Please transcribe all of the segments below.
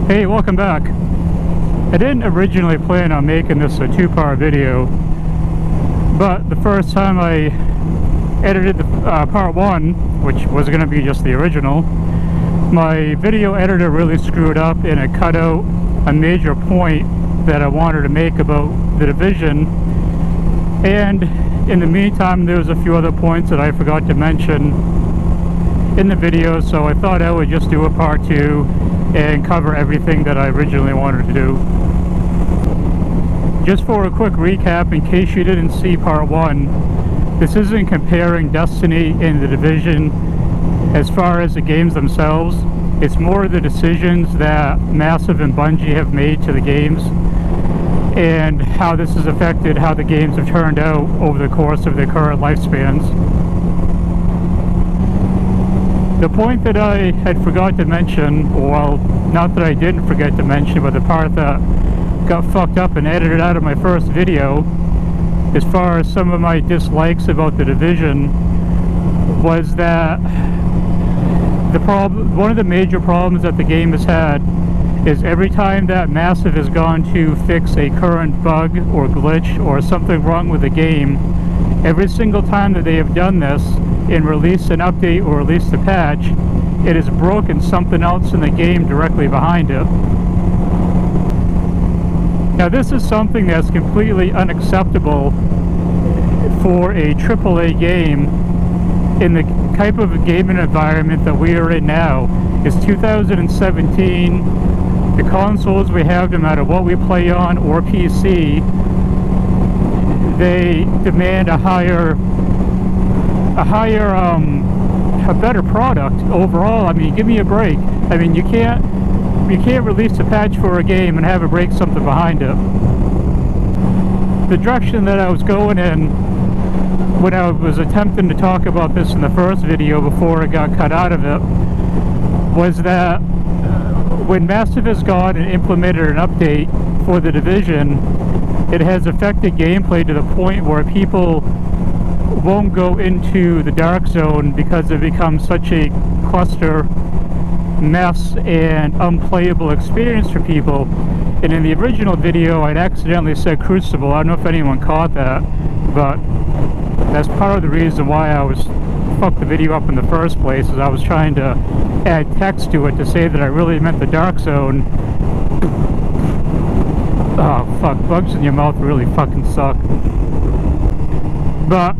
Hey, welcome back. I didn't originally plan on making this a two-part video, but the first time I edited the part one, which was going to be just the original, my video editor really screwed up and it cut out a major point that I wanted to make about the Division. And in the meantime, there was a few other points that I forgot to mention in the video, so I thought I would just do a part two and cover everything that I originally wanted to do. Just for a quick recap, in case you didn't see part one, this isn't comparing Destiny and the Division as far as the games themselves. It's more the decisions that Massive and Bungie have made to the games and how this has affected how the games have turned out over the course of their current lifespans. The point that I had forgot to mention, well, not that I didn't forget to mention, but the part that got fucked up and edited out of my first video, as far as some of my dislikes about the Division, was that one of the major problems that the game has had is every time that Massive has gone to fix a current bug or glitch or something wrong with the game, every single time that they have done this and released an update or released a patch, it has broken something else in the game directly behind it. Now this is something that's completely unacceptable for a AAA game in the type of gaming environment that we are in now. It's 2017, the consoles we have, no matter what we play on or PC, they demand a better product overall. I mean, give me a break. I mean, you can't release a patch for a game and have it break something behind it. The direction that I was going in when I was attempting to talk about this in the first video before it got cut out of it was that when Massive has gone and implemented an update for the Division, it has affected gameplay to the point where people won't go into the dark zone because it becomes such a cluster mess and unplayable experience for people. And in the original video I'd accidentally said Crucible. I don't know if anyone caught that, but that's part of the reason why I fucked the video up in the first place, is I was trying to add text to it to say that I really meant the dark zone. Oh fuck, bugs in your mouth really fucking suck. But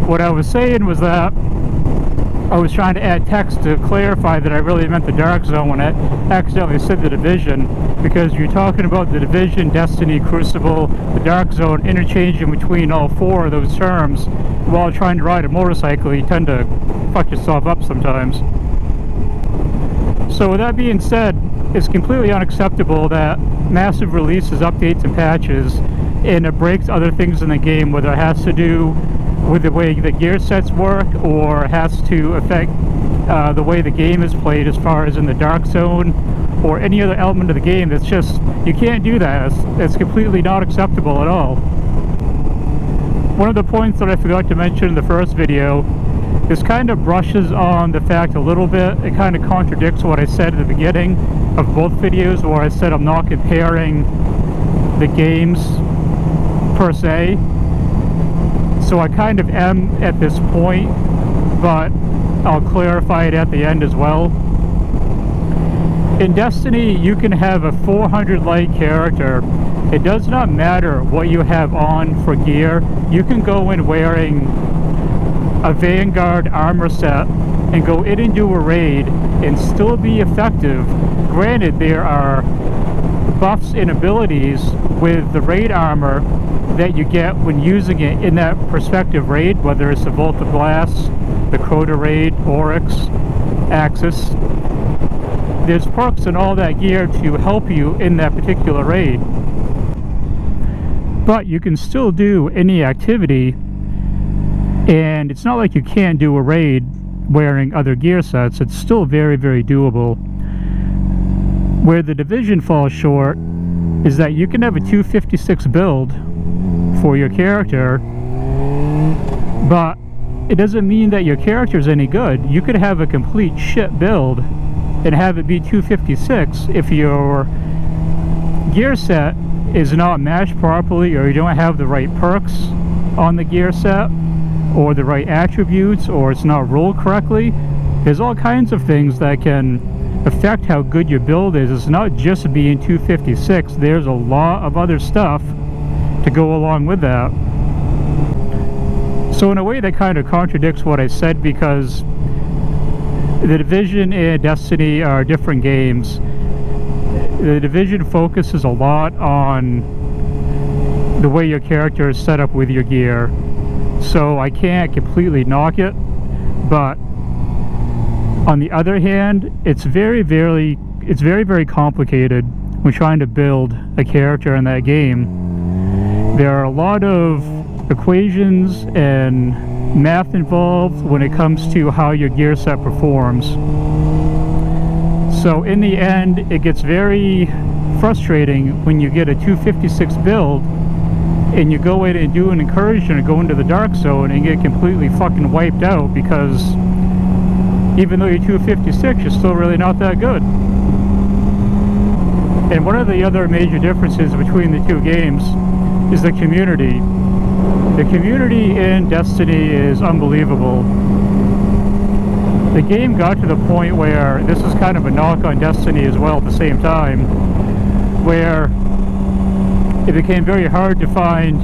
what I was saying was that I was trying to add text to clarify that I really meant the dark zone when I accidentally said the Division, because you're talking about the Division, Destiny, Crucible, the dark zone, interchanging between all four of those terms while trying to ride a motorcycle. You tend to fuck yourself up sometimes. So with that being said, it's completely unacceptable that Massive releases updates and patches and it breaks other things in the game, whether it has to do with the way the gear sets work or has to affect the way the game is played as far as in the dark zone or any other element of the game. That's just, you can't do that. It's completely not acceptable at all. One of the points that I forgot to mention in the first video, this kind of brushes on the fact a little bit. It kind of contradicts what I said at the beginning of both videos, where I said I'm not comparing the games per se. So I kind of am at this point, but I'll clarify it at the end as well. In Destiny, you can have a 400 light character. It does not matter what you have on for gear. You can go in wearing a Vanguard armor set and go in and do a raid and still be effective. Granted, there are buffs and abilities with the raid armor that you get when using it in that prospective raid, whether it's the Volt of Glass, the Crota raid, Oryx, Axis. There's perks and all that gear to help you in that particular raid. But you can still do any activity, and it's not like you can't do a raid wearing other gear sets. It's still very, very doable. Where the Division falls short is that you can have a 256 build for your character, but it doesn't mean that your character is any good. You could have a complete shit build and have it be 256 if your gear set is not matched properly, or you don't have the right perks on the gear set, or the right attributes, or it's not rolled correctly. There's all kinds of things that can affect how good your build is. It's not just being 256. There's a lot of other stuff to go along with that. So in a way that kind of contradicts what I said, because the Division and Destiny are different games. The Division focuses a lot on the way your character is set up with your gear, so I can't completely knock it. But on the other hand, it's very complicated when trying to build a character in that game. There are a lot of equations and math involved when it comes to how your gear set performs. So in the end, it gets very frustrating when you get a 256 build and you go in and do an incursion or go into the dark zone and get completely fucking wiped out, because even though you're 256, you're still really not that good. And one of the other major differences between the two games is the community. The community in Destiny is unbelievable. The game got to the point where, this is kind of a knock on Destiny as well at the same time, where it became very hard to find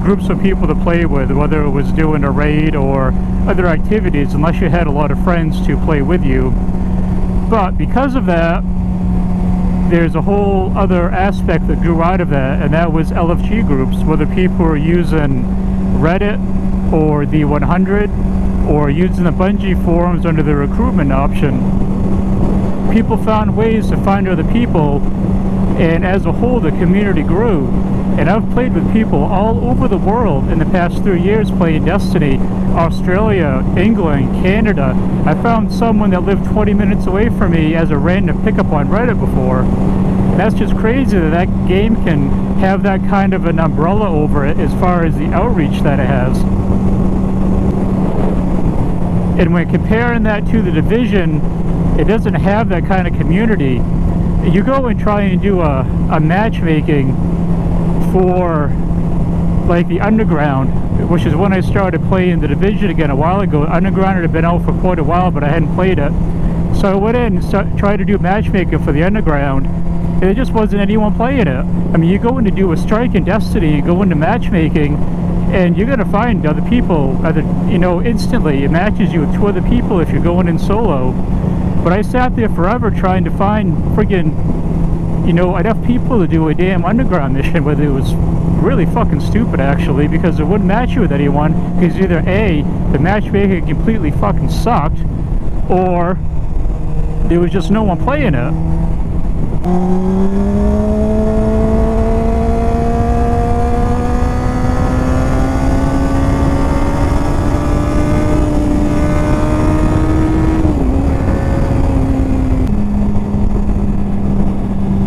groups of people to play with, whether it was doing a raid or other activities, unless you had a lot of friends to play with you. But because of that, there's a whole other aspect that grew out of that, and that was LFG groups, whether people were using Reddit or the 100 or using the Bungie forums under the recruitment option. People found ways to find other people, and as a whole the community grew. And I've played with people all over the world in the past 3 years playing Destiny. Australia, England, Canada. I found someone that lived 20 minutes away from me as a random pickup on Reddit before. That's just crazy that that game can have that kind of an umbrella over it as far as the outreach that it has. And when comparing that to the Division, it doesn't have that kind of community. You go and try and do a matchmaking for like the Underground, which is when I started playing the Division again a while ago. Underground had been out for quite a while, but I hadn't played it. So I went in and tried to do matchmaking for the Underground, and there just wasn't anyone playing it. I mean, you go in to do a strike in Destiny, you go into matchmaking, and you're gonna find other people, you know, instantly. It matches you with 2 other people if you're going in solo. But I sat there forever trying to find friggin', you know, enough people to do a damn Underground mission, whether it was really fucking stupid actually, because it wouldn't match you with anyone, because either A, the matchmaking completely fucking sucked, or there was just no one playing it.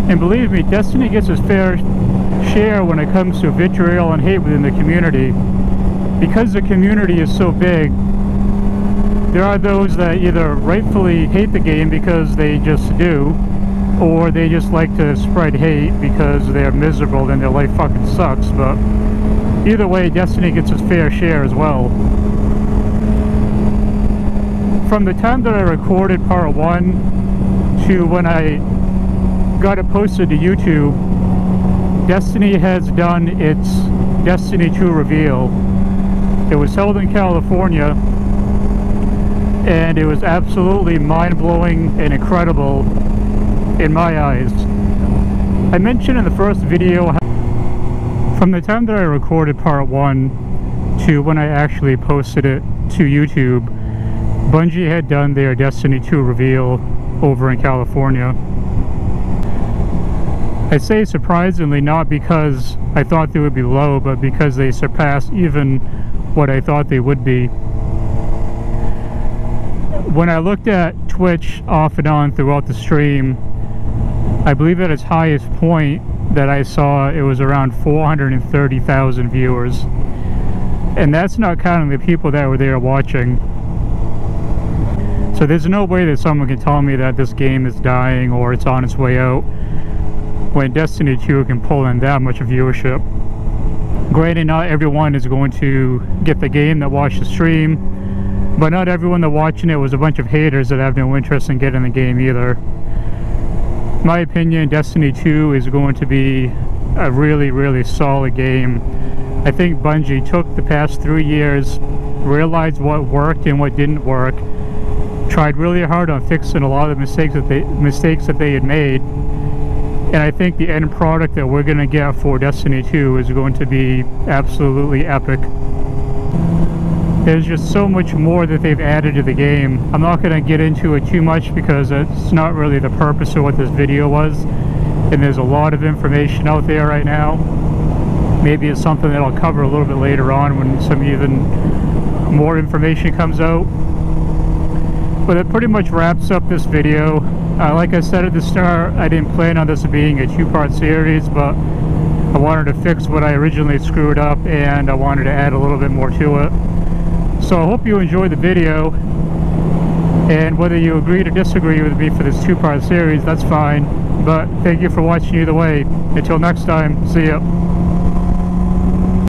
And believe me, Destiny gets its fair share when it comes to vitriol and hate within the community. Because the community is so big, there are those that either rightfully hate the game because they just do, or they just like to spread hate because they're miserable and their life fucking sucks. But either way, Destiny gets its fair share as well. From the time that I recorded part 1 to when I got it posted to YouTube, Destiny has done its Destiny 2 reveal. It was held in California, and it was absolutely mind-blowing and incredible in my eyes. I mentioned in the first video, from the time that I recorded part 1 to when I actually posted it to YouTube, Bungie had done their Destiny 2 reveal over in California. I say surprisingly, not because I thought they would be low, but because they surpassed even what I thought they would be. When I looked at Twitch off and on throughout the stream, I believe at its highest point that I saw, it was around 430,000 viewers. And that's not counting the people that were there watching. So So there's no way that someone can tell me that this game is dying or it's on its way out when Destiny 2 can pull in that much viewership. Granted, not everyone is going to get the game that watched the stream, but not everyone that watching it was a bunch of haters that have no interest in getting the game either. In my opinion, Destiny 2 is going to be a really, really solid game. I think Bungie took the past 3 years, realized what worked and what didn't work, tried really hard on fixing a lot of the mistakes that they had made, and I think the end product that we're going to get for Destiny 2 is going to be absolutely epic. There's just so much more that they've added to the game. I'm not going to get into it too much because it's not really the purpose of what this video was, and there's a lot of information out there right now. Maybe it's something that I'll cover a little bit later on when some even more information comes out. But it pretty much wraps up this video. Like I said at the start, I didn't plan on this being a two-part series, but I wanted to fix what I originally screwed up, and I wanted to add a little bit more to it. So I hope you enjoyed the video, and whether you agree or disagree with me for this two-part series, that's fine. But thank you for watching either way. Until next time, see ya.